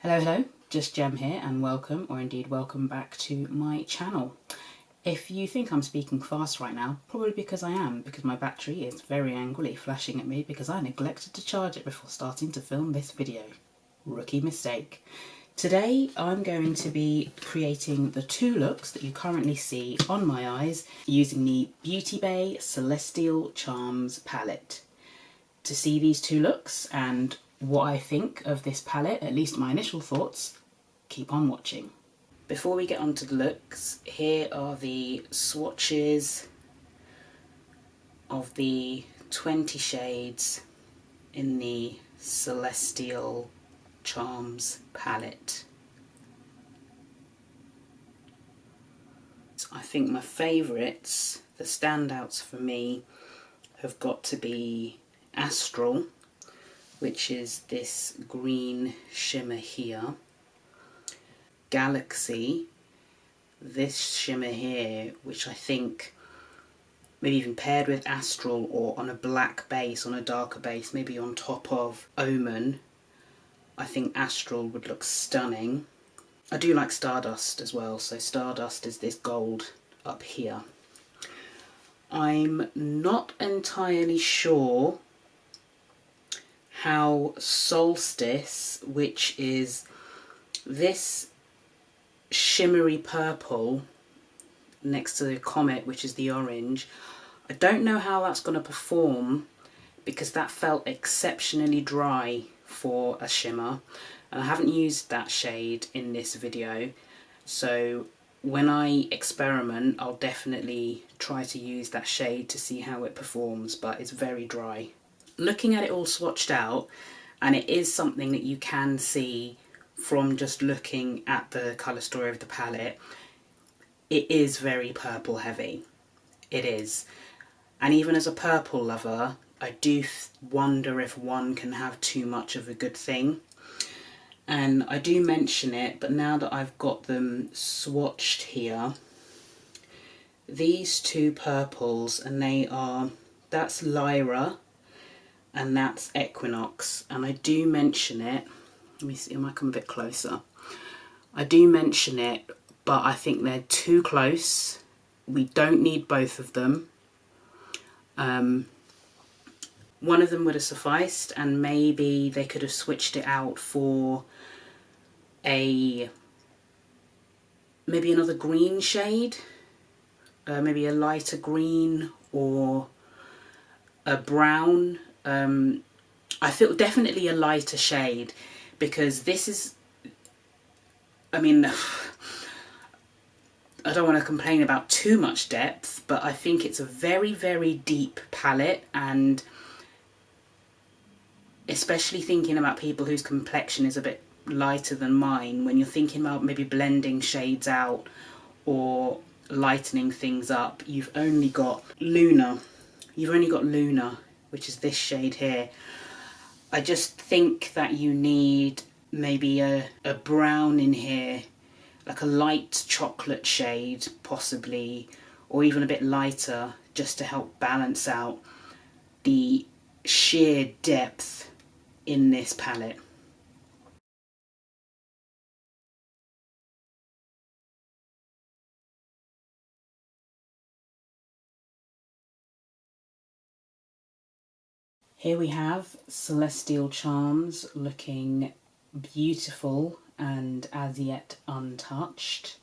Hello, just Gem here and welcome, or indeed welcome back to my channel. If you think I'm speaking fast right now, probably because I am, because my battery is very angrily flashing at me because I neglected to charge it before starting to film this video. Rookie mistake. Today I'm going to be creating the two looks that you currently see on my eyes using the Beauty Bay Celestial Charms palette. To see these two looks and what I think of this palette, at least my initial thoughts, keep on watching. Before we get on to the looks, here are the swatches of the 20 shades in the Celestial Charms palette. I think my favourites, the standouts for me, have got to be Astral, which is this green shimmer here. Galaxy, this shimmer here, which I think maybe even paired with Astral or on a black base, on a darker base, maybe on top of Omen, I think Astral would look stunning. I do like Stardust as well, so Stardust is this gold up here. I'm not entirely sure how Solstice, which is this shimmery purple next to the Comet, which is the orange, I don't know how that's going to perform because that felt exceptionally dry for a shimmer, and I haven't used that shade in this video, so when I experiment I'll definitely try to use that shade to see how it performs, but it's very dry. Looking at it all swatched out, and it is something that you can see from just looking at the colour story of the palette, it is very purple heavy. It is. And even as a purple lover, I do wonder if one can have too much of a good thing. And I do mention it, but now that I've got them swatched here, these two purples, and they are, that's Lyra and that's Equinox, and I do mention it, let me see, I might come a bit closer. I do mention it, but I think they're too close. We don't need both of them. One of them would have sufficed, and maybe they could have switched it out for maybe another green shade, maybe a lighter green or a brown. I feel definitely a lighter shade, because this is, I mean, I don't want to complain about too much depth, but I think it's a very, very deep palette, and especially thinking about people whose complexion is a bit lighter than mine, when you're thinking about maybe blending shades out or lightening things up, you've only got Luna. Which is this shade here. I just think that you need maybe a brown in here, like a light chocolate shade possibly, or even a bit lighter, just to help balance out the sheer depth in this palette. Here we have Celestial Charms looking beautiful and as yet untouched.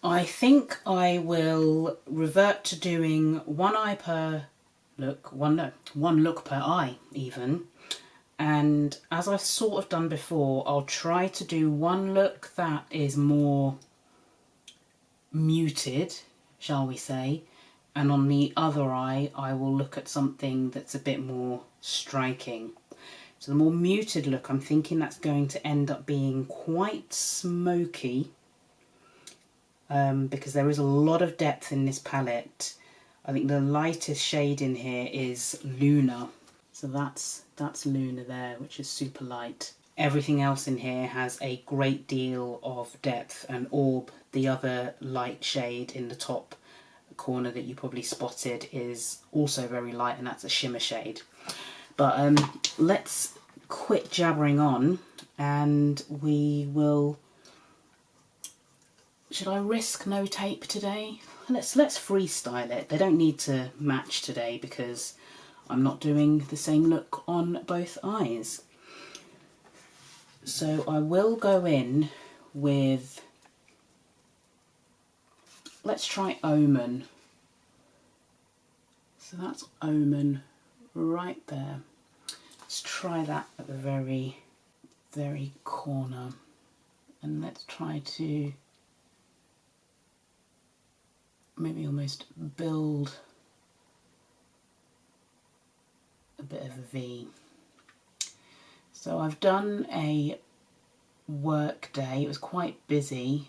I think I will revert to doing one eye per look, one look per eye even. And as I've sort of done before, I'll try to do one look that is more muted, shall we say, and on the other eye I will look at something that's a bit more striking. So the more muted look, I'm thinking that's going to end up being quite smoky, because there is a lot of depth in this palette. I think the lightest shade in here is Luna. So that's Luna there, which is super light. Everything else in here has a great deal of depth, and Orb, the other light shade in the top corner that you probably spotted, is also very light, and that's a shimmer shade. But let's quit jabbering on and we will... Should I risk no tape today? Let's freestyle it. They don't need to match today because I'm not doing the same look on both eyes. So I will go in with, let's try Omen. So that's Omen right there. Let's try that at the very, very corner. And let's try to maybe almost build a bit of a V. So I've done a work day. It was quite busy.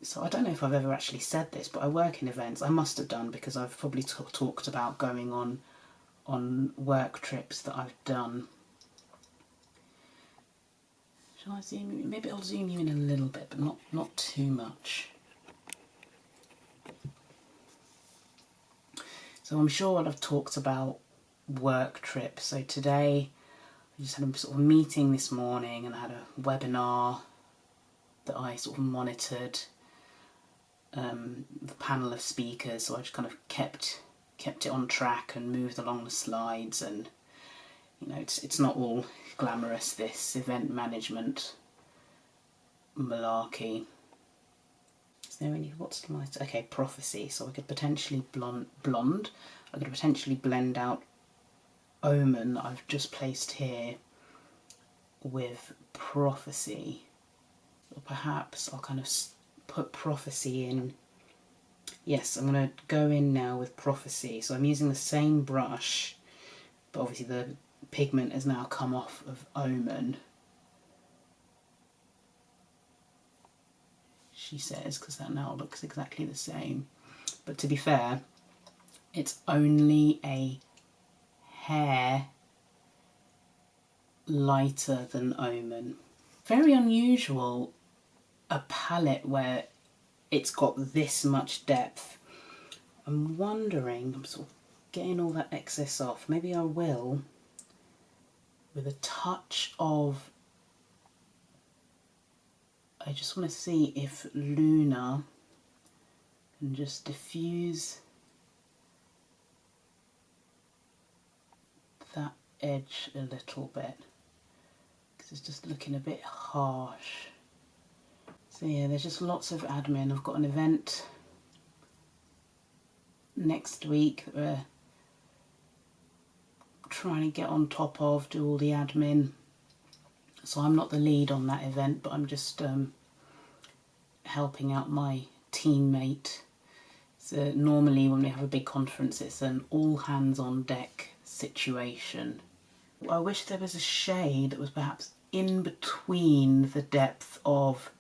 So I don't know if I've ever actually said this, but I work in events. I must have done because I've probably talked about going on work trips that I've done. Shall I zoom you in? Maybe I'll zoom you in a little bit, but not too much. So I'm sure I've talked about work trips. So today I just had a sort of meeting this morning and I had a webinar that I sort of monitored. The panel of speakers, so I just kind of kept it on track and moved along the slides, and you know, it's not all glamorous, this event management malarkey. Is there any, what's the light? Okay, Prophecy. So I could potentially blonde. I could potentially blend out Omen that I've just placed here with Prophecy, or perhaps I'll kind of put Prophecy in. Yes, I'm going to go in now with Prophecy. So I'm using the same brush, but obviously the pigment has now come off of Omen, she says, because that now looks exactly the same. But to be fair, it's only a hair lighter than Omen. Very unusual, a palette where it's got this much depth. I'm wondering, I'm sort of getting all that excess off. Maybe I will, with a touch of, I just want to see if Luna can just diffuse that edge a little bit, because it's just looking a bit harsh. So yeah, there's just lots of admin. I've got an event next week that we're trying to get on top of, do all the admin. So I'm not the lead on that event, but I'm just helping out my teammate. So normally when we have a big conference, it's an all hands on deck situation. I wish there was a shade that was perhaps in between the depth of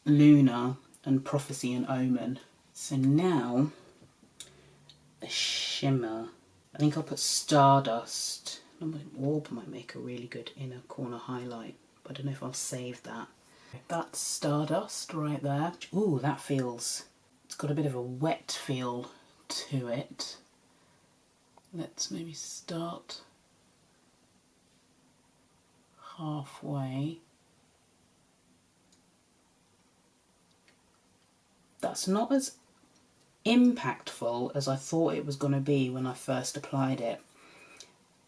Luna and Prophecy and Omen. So now a shimmer. I think I'll put Stardust. Orb might make a really good inner corner highlight, but I don't know if I'll save that. That's Stardust right there. Ooh, that feels, it's got a bit of a wet feel to it. Let's maybe start halfway. That's not as impactful as I thought it was going to be when I first applied it.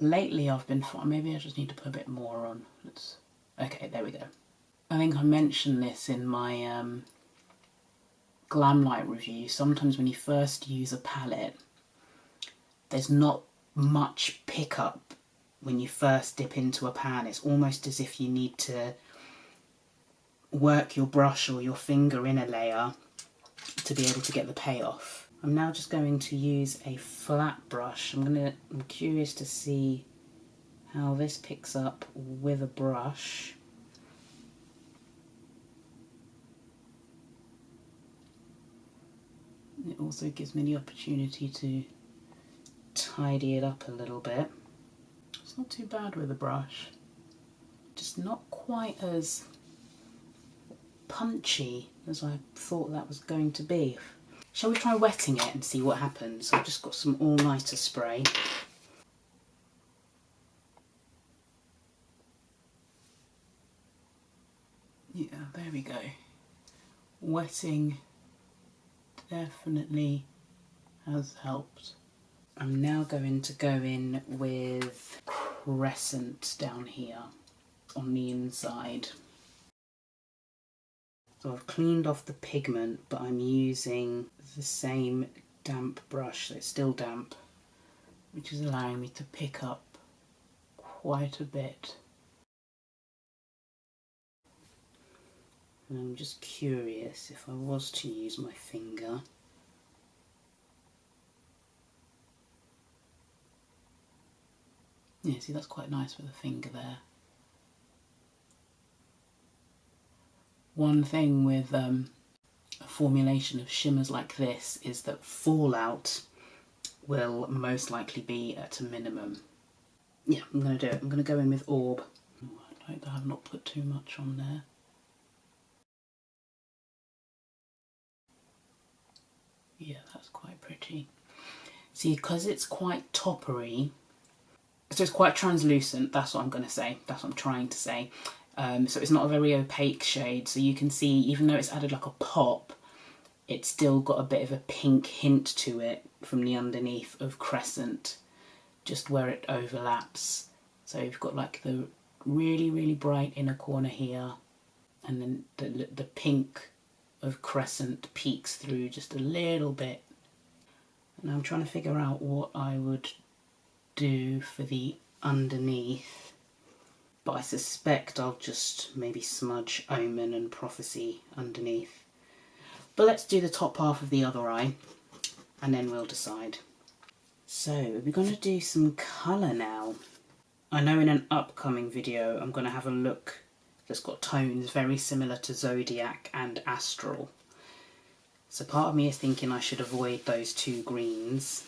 Lately I've been fine. Maybe I just need to put a bit more on. Okay, there we go. I think I mentioned this in my Glamlight review. Sometimes when you first use a palette, there's not much pickup when you first dip into a pan. It's almost as if you need to work your brush or your finger in a layer to be able to get the payoff. I'm now just going to use a flat brush. I'm curious to see how this picks up with a brush. It also gives me the opportunity to tidy it up a little bit. It's not too bad with a brush, just not quite as punchy as I thought that was going to be. Shall we try wetting it and see what happens? I've just got some all-nighter spray. there we go. Wetting definitely has helped. I'm now going to go in with Crescent down here on the inside. So I've cleaned off the pigment, but I'm using the same damp brush, so it's still damp, which is allowing me to pick up quite a bit. And I'm just curious if I was to use my finger. Yeah, see, that's quite nice with a finger there. One thing with a formulation of shimmers like this is that fallout will most likely be at a minimum. Yeah, I'm going to do it. I'm going to go in with Orb. Oh, I hope I have not put too much on there. Yeah, that's quite pretty. See, because it's quite toppery, so it's quite translucent, that's what I'm going to say. That's what I'm trying to say. So it's not a very opaque shade, so you can see, even though it's added like a pop, it's still got a bit of a pink hint to it from the underneath of Crescent, just where it overlaps. So you've got like the really, really bright inner corner here, and then the pink of Crescent peeks through just a little bit. And I'm trying to figure out what I would do for the underneath. But I suspect I'll just maybe smudge Omen and Prophecy underneath. But let's do the top half of the other eye, and then we'll decide. So we're going to do some colour now. I know in an upcoming video I'm going to have a look that's got tones very similar to Zodiac and Astral. So part of me is thinking I should avoid those two greens.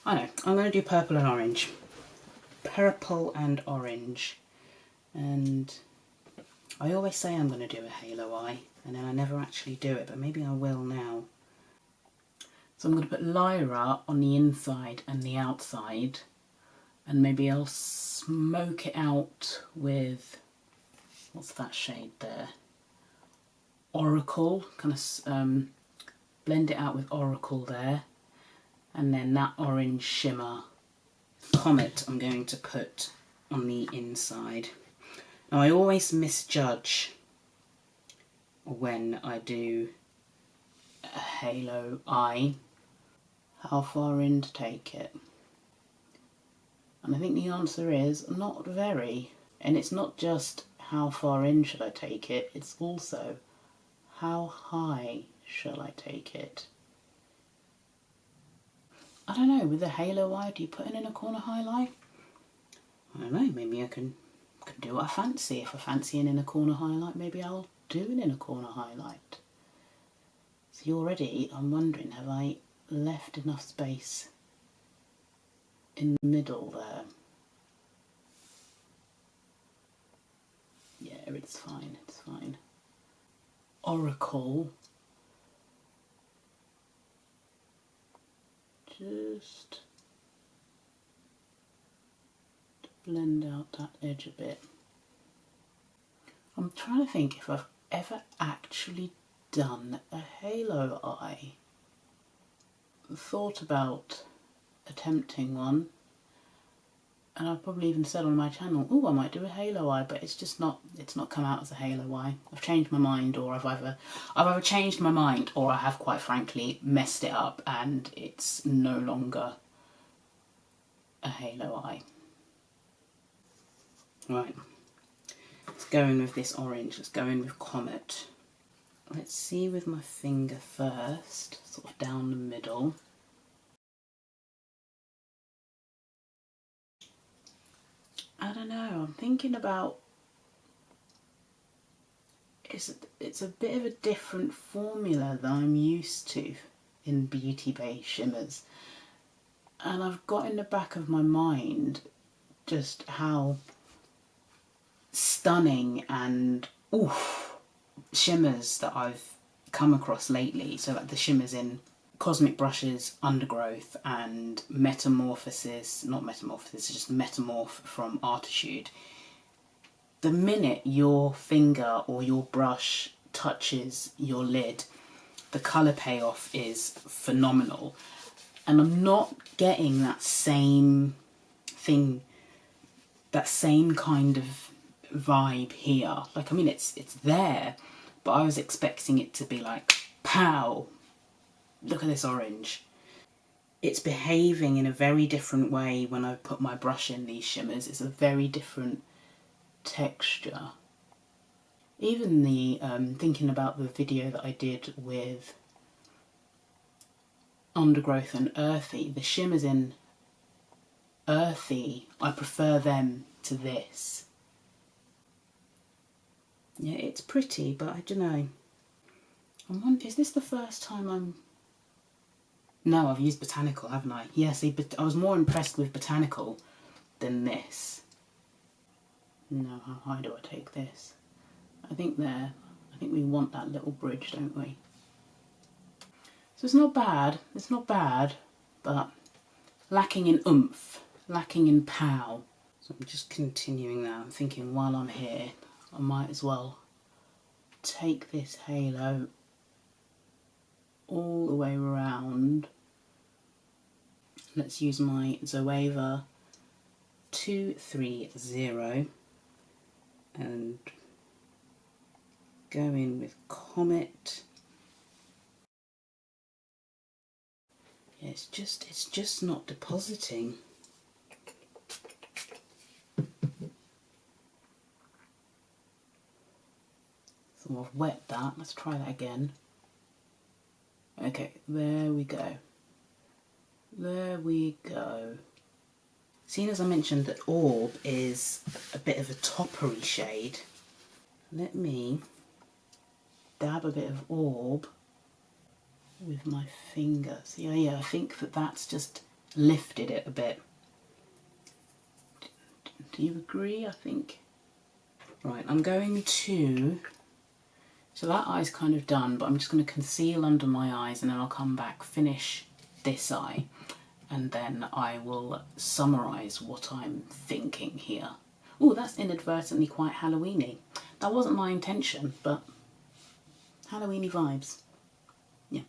I know, I'm going to do purple and orange. Purple and orange. And I always say I'm going to do a halo eye, and then I never actually do it, but maybe I will now. So I'm going to put Lyra on the inside and the outside, and maybe I'll smoke it out with, what's that shade there? Oracle, kind of blend it out with Oracle there, and then that orange shimmer Comet I'm going to put on the inside. Now I always misjudge when I do a halo eye, how far in to take it. And I think the answer is not very. And it's not just how far in should I take it, it's also how high shall I take it. I don't know, with a halo eye, do you put an inner corner highlight? I don't know, maybe I can do what I fancy. If I fancy an inner corner highlight, maybe I'll do an inner corner highlight. See, already I'm wondering, have I left enough space in the middle there? Yeah, it's fine, it's fine. Oracle. Just to blend out that edge a bit. I'm trying to think if I've ever actually done a halo eye. Thought about attempting one, and I've probably even said on my channel, oh, I might do a halo eye, but it's not come out as a halo eye. I've changed my mind, or I've either changed my mind, or I have quite frankly messed it up and it's no longer a halo eye. Right, let's go in with this orange, let's go in with Comet. Let's see with my finger first, sort of down the middle. I don't know, I'm thinking about, it's a bit of a different formula than I'm used to in beauty-based shimmers. And I've got in the back of my mind just how stunning and oof shimmers that I've come across lately. So like the shimmers in Cosmic Brushes, Undergrowth, and Metamorphosis, not Metamorphosis, just Metamorph from Artitude. the minute your finger or your brush touches your lid, the colour payoff is phenomenal. And I'm not getting that same thing, that same kind of vibe here. Like, I mean, it's there, but I was expecting it to be like, pow, look at this orange. It's behaving in a very different way when I put my brush in these shimmers. It's a very different texture. Even the, thinking about the video that I did with Undergrowth and Earthy, the shimmers in Earthy, I prefer them to this. Yeah, it's pretty, but I don't know. I wonder, is this the first time I'm... No, I've used Botanical, haven't I? Yeah, see, but I was more impressed with Botanical than this. No, how high do I take this? I think there. I think we want that little bridge, don't we? So it's not bad, but lacking in oomph, lacking in pow. So I'm just continuing now. I'm thinking while I'm here, I might as well take this halo all the way around. Let's use my Zoeva 230 and go in with Comet. Yeah, it's just not depositing. So I've wet that. Let's try that again. Okay, there we go. There we go. Seeing as I mentioned that Orb is a bit of a toppery shade, let me dab a bit of Orb with my finger. So yeah, I think that that's just lifted it a bit. Do you agree? I think. Right, I'm going to... So that eye's kind of done, but I'm just going to conceal under my eyes and then I'll come back, finish this eye, and then I will summarise what I'm thinking here. Oh, that's inadvertently quite Halloween-y. That wasn't my intention, but Halloween-y vibes. Yeah,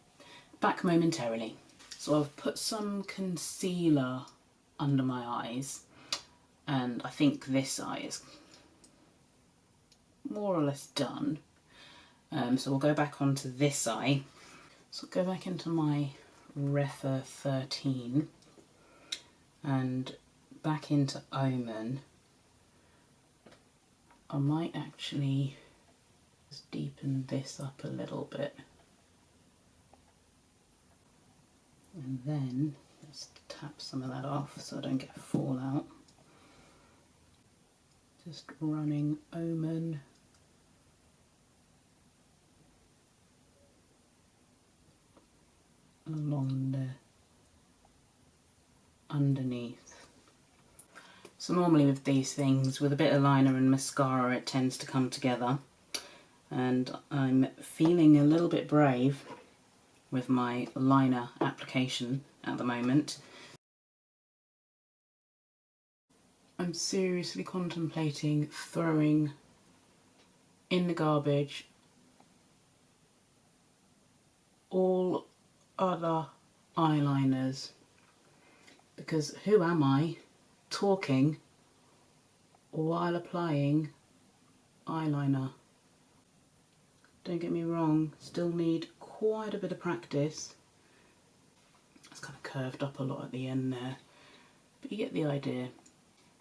back momentarily. So I've put some concealer under my eyes, and I think this eye is more or less done. So we'll go back onto this eye. So I'll go back into my Refer 13 and back into Omen. I might actually just deepen this up a little bit. And then let's tap some of that off so I don't get fallout. Just running Omen along the underneath. So normally with these things, with a bit of liner and mascara, it tends to come together, and I'm feeling a little bit brave with my liner application at the moment. I'm seriously contemplating throwing in the garbage all other eyeliners, because who am I talking while applying eyeliner? Don't get me wrong, still need quite a bit of practice. It's kind of curved up a lot at the end there, but you get the idea.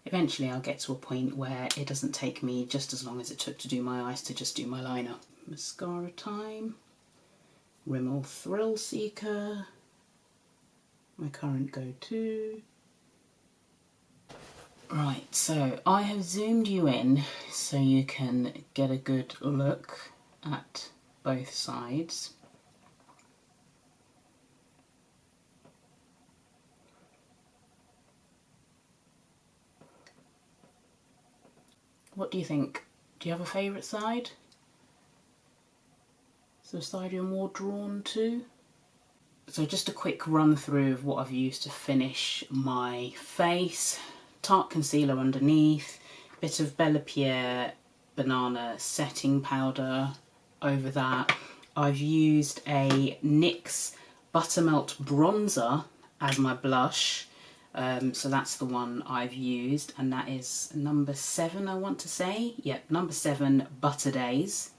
Eventually I'll get to a point where it doesn't take me just as long as it took to do my eyes to just do my liner. Mascara time. Rimmel Thrill Seeker, my current go-to. Right, so I have zoomed you in so you can get a good look at both sides. What do you think? Do you have a favourite side? Is there a side you're more drawn to? So just a quick run through of what I've used to finish my face. Tarte concealer underneath, bit of Bella Pierre banana setting powder over that. I've used a NYX Buttermelt bronzer as my blush. So that's the one I've used, and that is number 7, I want to say. Yep, number 7, Butter Days.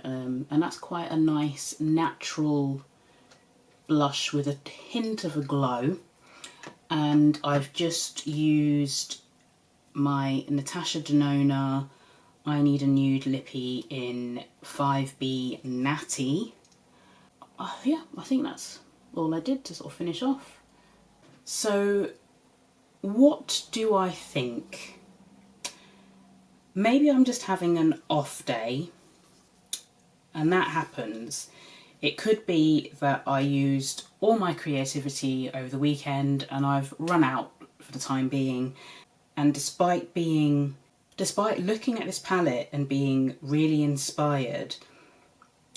And that's quite a nice natural blush with a hint of a glow. And I've just used my Natasha Denona I Need a Nude Lippy in 5B Natty. Yeah, I think that's all I did to sort of finish off. So what do I think? Maybe I'm just having an off day, and that happens. It could be that I used all my creativity over the weekend and I've run out for the time being. And despite looking at this palette and being really inspired,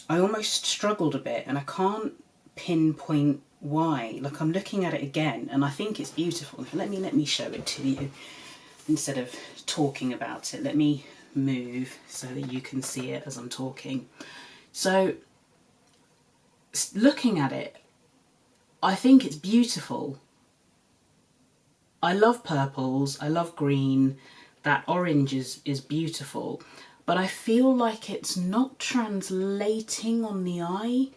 I almost struggled a bit, and I can't pinpoint why. Like, I'm looking at it again and I think it's beautiful. Let me show it to you instead of talking about it. Let me move so that you can see it as I'm talking. So looking at it, I think it's beautiful. I love purples, I love green, that orange is beautiful, but I feel like it's not translating on the eye.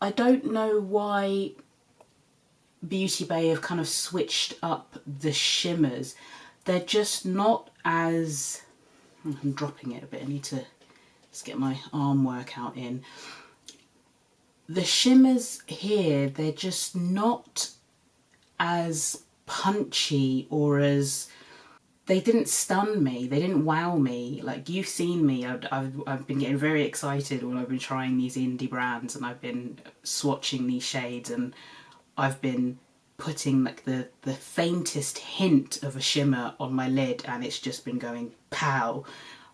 I don't know why Beauty Bay have kind of switched up the shimmers. They're just not as... I'm dropping it a bit, I need to just get my arm workout in. The shimmers here, they're just not as punchy, or as... They didn't stun me, they didn't wow me. Like, you've seen me, I've been getting very excited when I've been trying these indie brands and I've been swatching these shades, and I've been putting like the faintest hint of a shimmer on my lid and it's just been going pow.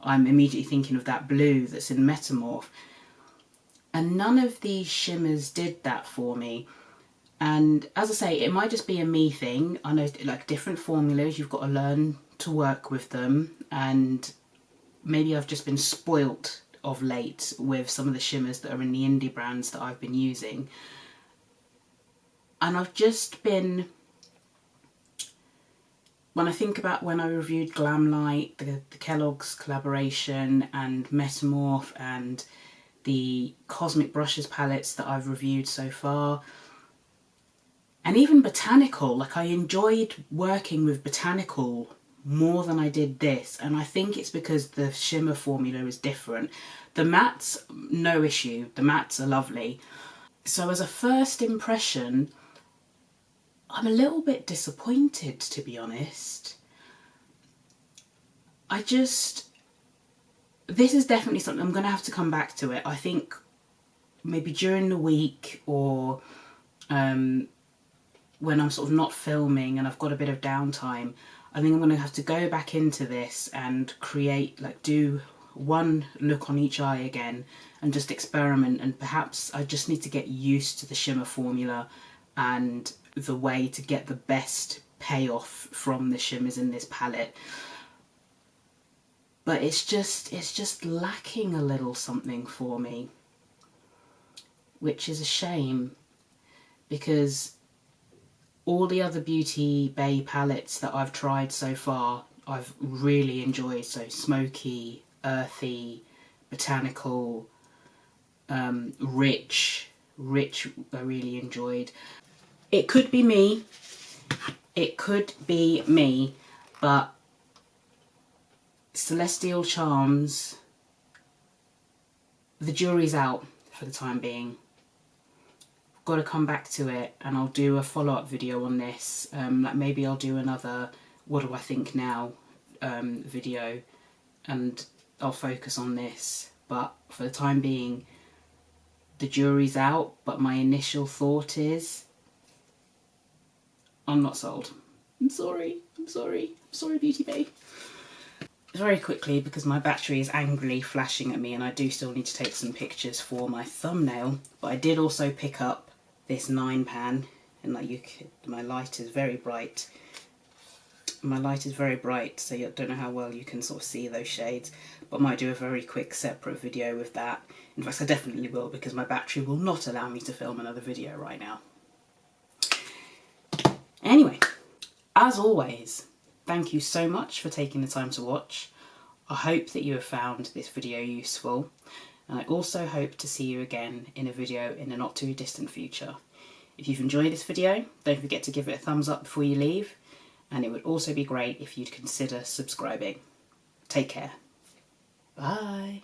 I'm immediately thinking of that blue that's in Metamorph. And none of these shimmers did that for me. And as I say, it might just be a me thing. I know, like, different formulas, you've got to learn to work with them, and maybe I've just been spoilt of late with some of the shimmers that are in the indie brands that I've been using. And I've just been... When I think about when I reviewed Glamlight, the Kellogg's collaboration, and Metamorph, and the Cosmic Brushes palettes that I've reviewed so far, and even Botanical, like, I enjoyed working with Botanical more than I did this, and I think it's because the shimmer formula is different. The mattes, no issue, the mattes are lovely. So as a first impression, I'm a little bit disappointed, to be honest. This is definitely something, I'm going to have to come back to it. I think maybe during the week, or when I'm sort of not filming and I've got a bit of downtime, I think I'm going to have to go back into this and create, like, do one look on each eye again and just experiment. And perhaps I just need to get used to the shimmer formula and the way to get the best payoff from the shimmers in this palette. But it's just lacking a little something for me, which is a shame, because all the other Beauty Bay palettes that I've tried so far, I've really enjoyed. So smoky, earthy, botanical, rich, I really enjoyed. It could be me, but Celestial Charms, the jury's out for the time being. Got to come back to it, and I'll do a follow-up video on this. Like, maybe I'll do another what do I think now video, and I'll focus on this. But for the time being, the jury's out, but my initial thought is I'm not sold. I'm sorry Beauty Bay. Very quickly, because my battery is angrily flashing at me and I do still need to take some pictures for my thumbnail, but I did also pick up this 9 pan, and like my light is very bright. My light is very bright, so I don't know how well you can sort of see those shades, but I might do a very quick separate video with that. In fact, I definitely will, because my battery will not allow me to film another video right now. Anyway, as always, thank you so much for taking the time to watch. I hope that you have found this video useful, and I also hope to see you again in a video in the not too distant future. If you've enjoyed this video, don't forget to give it a thumbs up before you leave, and it would also be great if you'd consider subscribing. Take care. Bye.